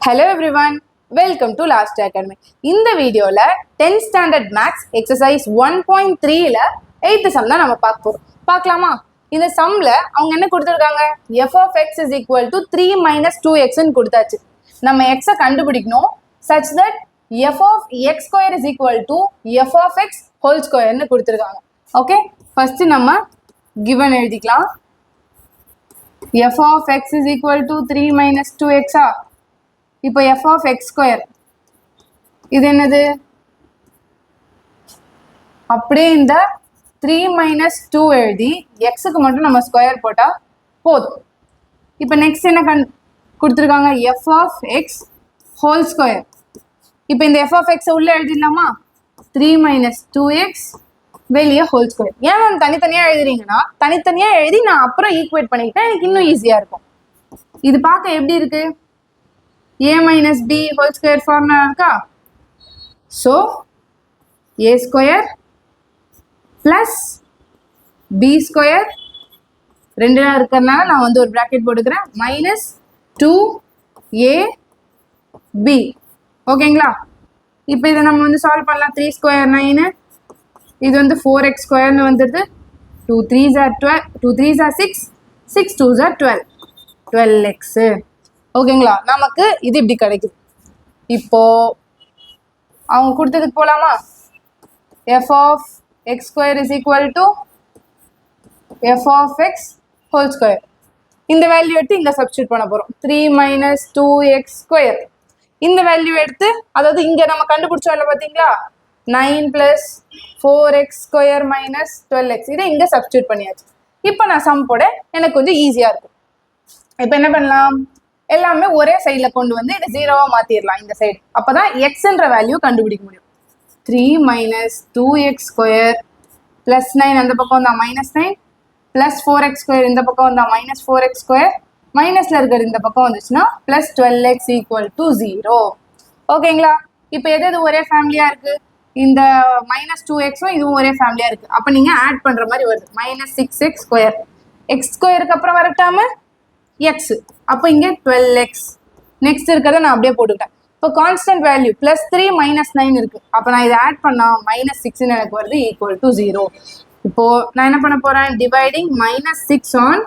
Hello everyone, welcome to Last Academy. இந்த வீடியோல 10th standard maths exercise 1.3ல 8th sum தான் நம்ம பார்க்கலாமா? இந்த சம்ல அவங்க என்ன கொடுத்திருக்காங்க? f of x is equal to 3 minus 2x ன்னு கொடுத்தாச்சு. நம்ம x கண்டுபிடிக்கணும் such that f of x square is equal to f of x whole square ன்னு கொடுத்திருக்காங்க. ஓகே, ஃபர்ஸ்ட் நம்ம given எழுதிக்கலாம். f of x is equal to 3 minus 2x இப்போ f of x square இது என்னது? அப்படியே இந்த 3 minus 2 எழுதி xக்கு மட்டும் நம்ம ஸ்கொயர் போட்டா போதும். இப்போ நெக்ஸ்ட் என்ன கொடுத்துருக்காங்க? f of x whole square. இப்போ இந்த f of x உள்ள எழுதிடலாமா? 3 minus 2x வெளியே ஹோல் ஸ்கொயர். ஏன் மேம் தனித்தனியா எழுதுறீங்கன்னா தனித்தனியா எழுதி நான் அப்புறம் ஈக்குவேட் பண்ணிக்கிட்டேன், எனக்கு இன்னும் ஈஸியா இருக்கும். இது பார்க்க எப்படி இருக்கு? a minus b whole square formula இருக்கா? so a square plus b square ரெண்டு இருக்கிறதுனால நான் வந்து ஒரு bracket போட்டுக்கிறேன் minus 2ab. ஓகேங்களா? இப்போ இதை நம்ம வந்து சால்வ் பண்ணலாம். 3 square 9, இது வந்து 4x square வந்துடுது. 2 3s are 12, 2 3s are 6, 6 2s are 12, 12x. ஓகேங்களா? நமக்கு இது இப்படி கிடைக்குது. இப்போ அவங்க கொடுத்ததுக்கு போலாமா? f of x square is equal to f of x whole square. இந்த வேல்யூ எடுத்து இங்க சப்ஸ்டிட்யூட் பண்ண போறோம். 3 minus 2x square. இந்த வேல்யூ எடுத்து, அதாவது இங்க நம்ம கண்டுபிடிச்சோம்ல பாத்தீங்களா, 9 plus 4x square minus 12x, இதை இங்க சப்ஸ்டிட்யூட் பண்ணியாச்சு. இப்போ நான் சம் போட எனக்கு கொஞ்சம் ஈஸியா இருக்கும். இப்போ என்ன பண்ணலாம்? எல்லாமே ஒரே சைட்ல கொண்டு வந்து இதை ஜீரோவா மாத்திரலாம் இந்த சைடு. அப்பதான் எக்ஸ்ன்ற வேல்யூ கண்டுபிடிக்க முடியும். 3 minus 2x square plus 9 அந்த பக்கம் வந்தா minus 9 plus 4x square இந்த பக்கம் வந்தா minus 4x square, மைனஸ்ல இருக்கிற இந்த பக்கம் வந்துச்சுன்னா plus 12x equal to 0. ஓகேங்களா? இப்போ எது ஒரே ஃபேமிலியா இருக்கு? இந்த minus 2xம் இதுவும் ஒரே ஃபேமிலியா இருக்கு. அப்ப நீங்க ஆட் பண்ற மாதிரி வருது. minus 6x square, x ஸ்கொயருக்கு அப்புறம் வரட்டாம x, அப்போ இங்க 12x. நெக்ஸ்ட் இருக்கிறத நான் அப்படியே போட்டுக்கிட்டேன். இப்போ கான்ஸ்டன்ட் வேல்யூ பிளஸ் 3 மைனஸ் 9 இருக்கு. அப்போ நான் இதை ஆட் பண்ணா மைனஸ் 6 எனக்கு வருது ஈக்குவல் டு 0. இப்போ நான் என்ன பண்ண போறேன்? Dividing minus 6 on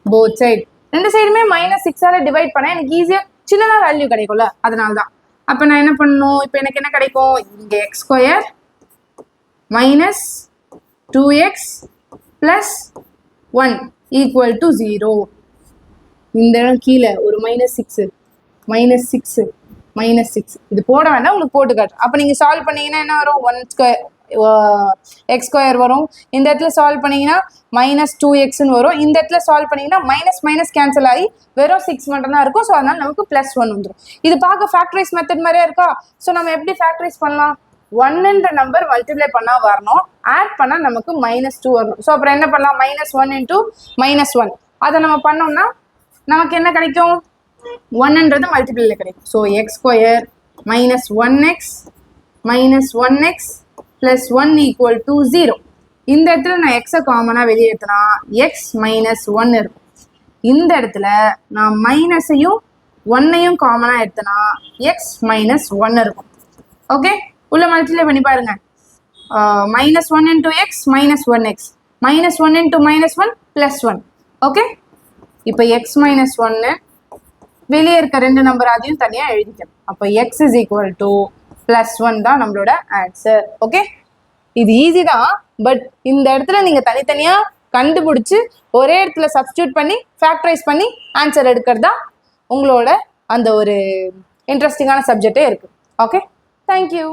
both side. ரெண்டு சைடுமே minus 6ஆல டிவைட் பண்ண எனக்கு ஈஸியா சின்னதா வேல்யூ கிடைக்கும்ல, அதனால தான். அப்போ நான் என்ன பண்ணணும்? இப்போ எனக்கு என்ன கிடைக்கும்? இங்க x square minus 2x plus 1 equal to 0. இந்த இடம் கீழே ஒரு -6 இது போட வேண்டாம், உங்களுக்கு போட்டு காட்டுறேன். அப்போ நீங்கள் சால்வ் பண்ணீங்கன்னா என்ன வரும்? 1 ஸ்கொயர் எக்ஸ் ஸ்கொயர் வரும். இந்த இடத்துல சால்வ் பண்ணீங்கன்னா -2xன்னு வரும். இந்த இடத்துல சால்வ் பண்ணீங்கன்னா மைனஸ் கேன்சல் ஆகி வெறும் 6 மட்டும் தான் இருக்கும். ஸோ அதனால நமக்கு +1 வந்துடும். இது பார்க்க ஃபேக்டரைஸ் மெத்தட் மாதிரியே இருக்கா? ஸோ நம்ம எப்படி ஃபேக்டரைஸ் பண்ணலாம்? 1ன்ற நம்பர் மல்டிப்ளை பண்ணா வரணும், ஆட் பண்ணா நமக்கு -2 வரணும். ஸோ அப்புறம் என்ன பண்ணலாம்? -1 into -1 அதை நம்ம பண்ணோம்னா நமக்கு என்ன கிடைக்கும்? 1ன்றது மல்டிப்ளைல கிடைக்கும். So X square minus 1x plus 1 equal to 0. இந்த இடத்துல நான் எக்ஸை காமனாக வெளியேற்றினா எக்ஸ் மைனஸ் 1 இருக்கும். இந்த இடத்துல நான் மைனஸையும் 1ஐயும் காமனாக எடுத்தனா எக்ஸ் மைனஸ் 1 இருக்கும். ஓகே, உள்ள மல்டிப்ளை பண்ணி பாருங்க. -1 into x minus 1x, -1 into -1 plus 1. Okay, இப்போ x minus 1 வெளியே இருக்க ரெண்டு நம்பர் அதையும் தனியாக எழுதிக்கணும். அப்போ x is equal to +1 தான் நம்மளோட ஆன்சர். ஓகே, இது ஈஸி தான், பட் இந்த இடத்துல நீங்கள் தனித்தனியாக கண்டுபிடிச்சி ஒரே இடத்துல சப்ஸ்டியூட் பண்ணி ஃபேக்டரைஸ் பண்ணி ஆன்சர் எடுக்கிறது தான் உங்களோட அந்த ஒரு இன்ட்ரெஸ்டிங்கான சப்ஜெக்டே இருக்குது. Okay, thank you.